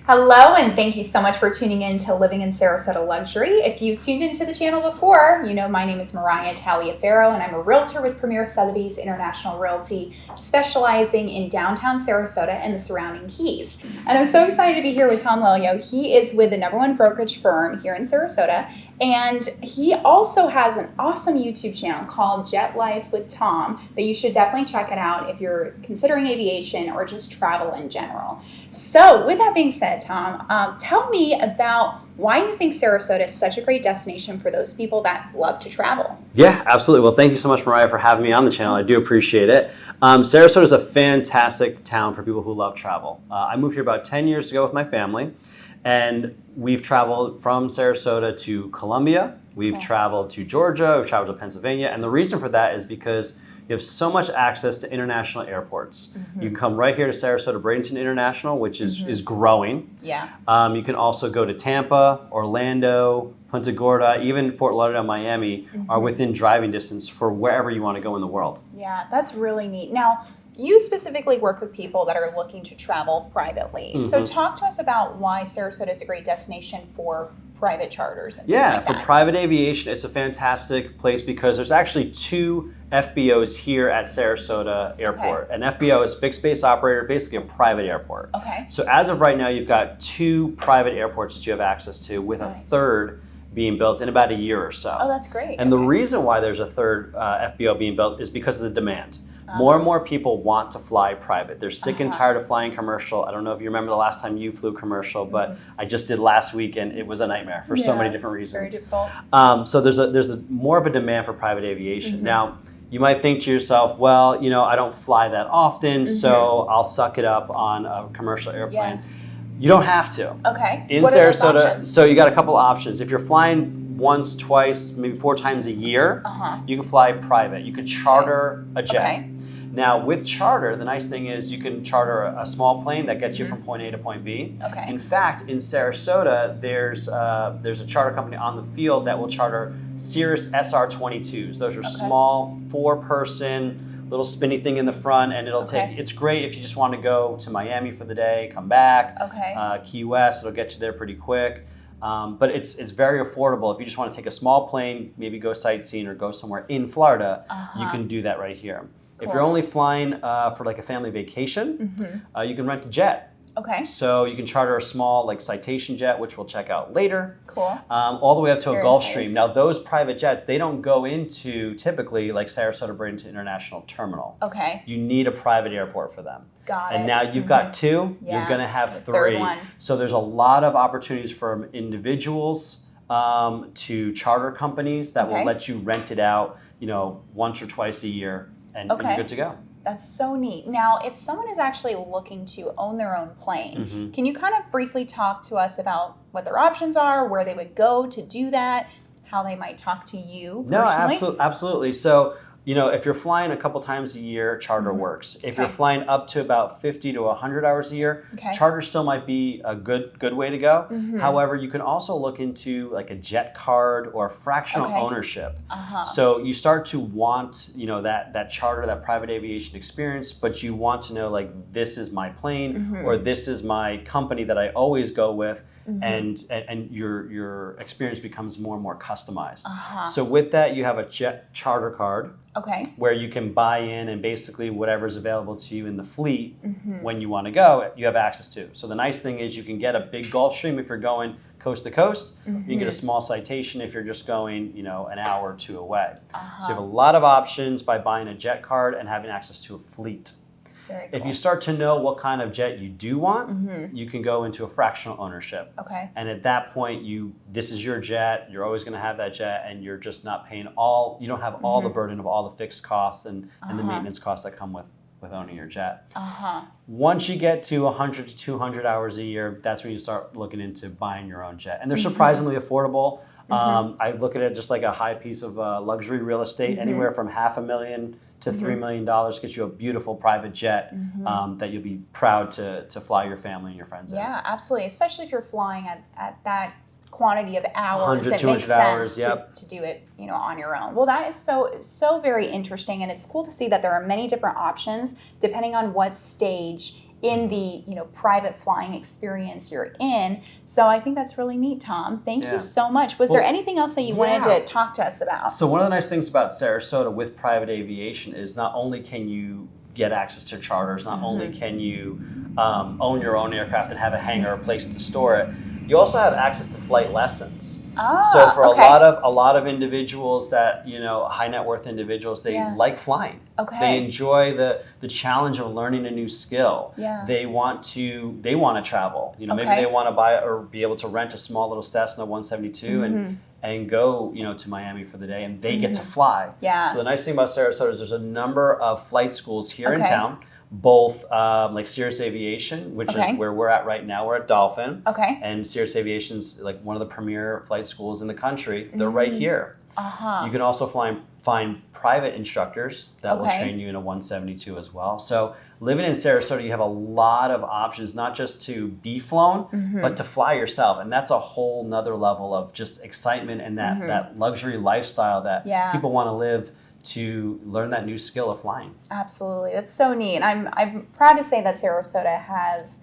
Hello, and thank you so much for tuning in to Living in Sarasota Luxury. If you tuned into the channel before, you know my name is Moriah Interview, and I'm a realtor with Premier Sotheby's International Realty, specializing in downtown Sarasota and the surrounding keys. And I'm so excited to be here with Tom Lelyo. He is with the #1 brokerage firm here in Sarasota, and he also has an awesome YouTube channel called JetLife with Tom that you should definitely check it out if you're considering aviation or just travel in general. So with that being said, Tom, tell me about why you think Sarasota is such a great destination for those people that love to travel. Yeah, absolutely. Well, thank you so much, Mariah, for having me on the channel. I do appreciate it. Sarasota is a fantastic town for people who love travel. I moved here about 10 years ago with my family, and we've traveled from Sarasota to Columbia. We've traveled to Georgia. We've traveled to Pennsylvania. And the reason for that is because you have so much access to international airports. You can come right here to Sarasota Bradenton International, which is growing. Yeah. You can also go to Tampa, Orlando, Punta Gorda, even Fort Lauderdale, Miami are within driving distance for wherever you want to go in the world. Yeah, that's really neat. Now, you specifically work with people that are looking to travel privately. So talk to us about why Sarasota is a great destination for private charters and things like For that. private aviation, it's a fantastic place because there's actually 2 FBOs here at Sarasota Airport. An FBO is fixed base operator, basically a private airport. Okay. So as of right now, you've got 2 private airports that you have access to, with a third being built in about a year or so. Oh, that's great. And the reason why there's a third FBO being built is because of the demand. More and more people want to fly private. They're sick and tired of flying commercial. I don't know if you remember the last time you flew commercial, but I just did last week, and it was a nightmare for so many different reasons. Very difficult. So there's a more of a demand for private aviation. Now, you might think to yourself, well, you know, I don't fly that often, so I'll suck it up on a commercial airplane. You don't have to. Okay. In What are those Sarasota, options? so you got a couple options. If you're flying once, twice, maybe 4 times a year, you can fly private. You could charter a jet. Okay. Now, with charter, the nice thing is you can charter a small plane that gets you from point A to point B. Okay. In fact, in Sarasota, there's a charter company on the field that will charter Cirrus SR-22s. Those are small, 4-person, little spinny thing in the front, and it'll take. It's great if you just want to go to Miami for the day, come back. Key West, it'll get you there pretty quick. But it's very affordable. If you just want to take a small plane, maybe go sightseeing or go somewhere in Florida, you can do that right here. If you're only flying for like a family vacation, you can rent a jet. Okay. So you can charter a small like Citation jet, which we'll check out later. Cool. All the way up to a Very Gulfstream. Now those private jets, they don't go into typically like Sarasota Bradenton International Terminal. Okay. You need a private airport for them. Got it. And now you've got 2, you're going to have 3. Third one. So there's a lot of opportunities for individuals to charter companies that will let you rent it out, you know, once or twice a year, and you're good to go. That's so neat. Now, if someone is actually looking to own their own plane, can you kind of briefly talk to us about what their options are, where they would go to do that, how they might talk to you personally? No, absolutely. So, you know, if you're flying a couple times a year, charter works. If you're flying up to about 50 to 100 hours a year, charter still might be a good way to go. However, you can also look into like a jet card or fractional ownership. So you start to want, you know, that charter, that private aviation experience, but you want to know like this is my plane or this is my company that I always go with. And your experience becomes more and more customized. So with that, you have a jet charter card. Where you can buy in, and basically whatever's available to you in the fleet when you want to go, you have access to. So the nice thing is you can get a big Gulfstream if you're going coast to coast. You can get a small Citation if you're just going, you know, an hour or 2 away. So you have a lot of options by buying a jet card and having access to a fleet. Very cool. If you start to know what kind of jet you do want, you can go into a fractional ownership. And at that point, this is your jet. You're always going to have that jet, and you're just not paying all. You don't have all the burden of all the fixed costs and the maintenance costs that come with owning your jet. Once you get to 100 to 200 hours a year, that's when you start looking into buying your own jet, and they're surprisingly affordable. I look at it just like a high piece of luxury real estate, anywhere from $500,000 to $3 million gets you a beautiful private jet that you'll be proud to fly your family and your friends in. Yeah, absolutely. Especially if you're flying at that quantity of hours, 100, it makes 200 hours, sense to do it, you know, on your own. Well, that is so very interesting, and it's cool to see that there are many different options depending on what stage in the private flying experience you're in. So I think that's really neat, Tom. Thank you so much. Was there anything else that you wanted to talk to us about? So one of the nice things about Sarasota with private aviation is not only can you get access to charters, not only can you own your own aircraft and have a hangar, a place to store it, you also have access to flight lessons. So for a lot of individuals that, high net worth individuals, they like flying. They enjoy the challenge of learning a new skill. They want to travel. Maybe they want to buy or be able to rent a small little Cessna 172 and go, to Miami for the day, and they get to fly. So the nice thing about Sarasota is there's a number of flight schools here in town. Both like Sirius Aviation, which is where we're at right now. We're at Dolphin. And Sirius Aviation's like one of the premier flight schools in the country. They're right here. You can also find private instructors that will train you in a 172 as well. So living in Sarasota, you have a lot of options, not just to be flown, but to fly yourself. And that's a whole nother level of just excitement and that luxury lifestyle that people want to live to learn that new skill of flying. Absolutely. That's so neat. I'm proud to say that Sarasota has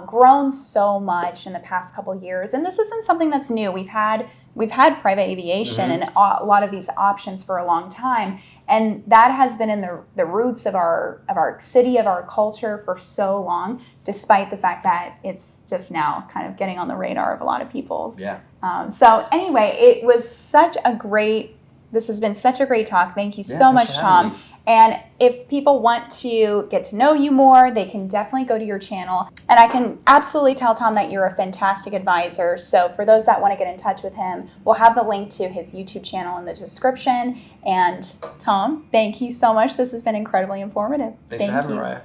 grown so much in the past couple of years. And this isn't something that's new. We've had private aviation and a lot of these options for a long time. And that has been in the roots of our city, of our culture for so long, despite the fact that it's just now kind of getting on the radar of a lot of people. So anyway, this has been such a great talk. Thank you so much, Tom. And if people want to get to know you more, they can definitely go to your channel. And I can absolutely tell Tom that you're a fantastic advisor. So for those that want to get in touch with him, we'll have the link to his YouTube channel in the description. And Tom, thank you so much. This has been incredibly informative. Thanks for having me, Moriah.